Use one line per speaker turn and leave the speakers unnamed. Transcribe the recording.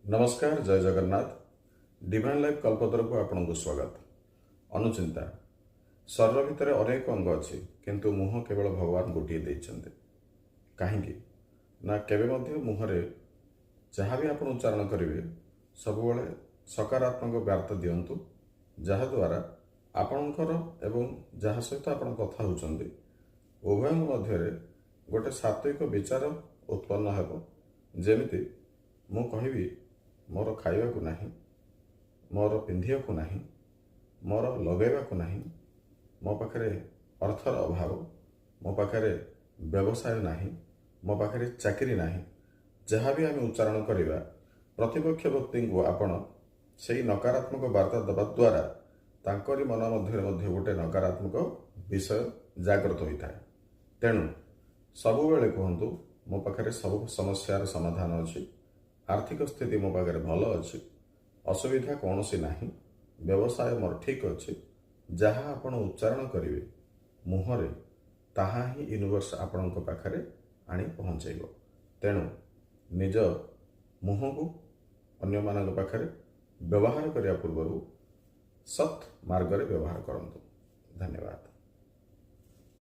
नमस्कार जय Jagannath divine life कल्पतर को आपन को स्वागत। अनुचिंता शरीर भितर अनेक अंग अच्छी किंतु मुह केवल भगवान गोटे देइछन्ते कहीं ना केवे मुहरे जहाँ भी आप उच्चारण करेंगे सब सकारात्मक वार्ता दिंतु जहाद्वारा आपणकर एवं जहाँ सहित आप कथा होती उभय मध्य गोटे सात्विक विचार उत्पन्न हो जमी मु कहबी मोर खाइबा को नहीं, मोर पिंधिया को नहीं, मोर लगेबा को नहीं, मो पाखरे अर्थर अभाव, मो पाखरे व्यवसाय नहीं, मो पाखरे चाकरी नहीं, जहाँ भी आम उच्चारण करवा प्रतिपक्ष व्यक्ति को आपण से नकारात्मक वार्ता देवा द्वारा तांकरी मन मध्य गोटे नकारात्मक विषय जागृत होता है। तेणु सबुबले कहतु मो पाखरे सब समस्यार समाधान अच्छी, आर्थिक स्थिति मो पाखे भल अच्छी, असुविधा कौन सी नहीं, व्यवसाय मोर ठीक अच्छी, जहाँ आपण उच्चारण करेंगे मुहरे ताहा ही यूनिवर्स आपण पाखरे आनी पहुँचेब। तेणु निज मुह को अन्य मान पाखरे व्यवहार करने पूर्व सत् मार्ग व्यवहार करंतु। धन्यवाद।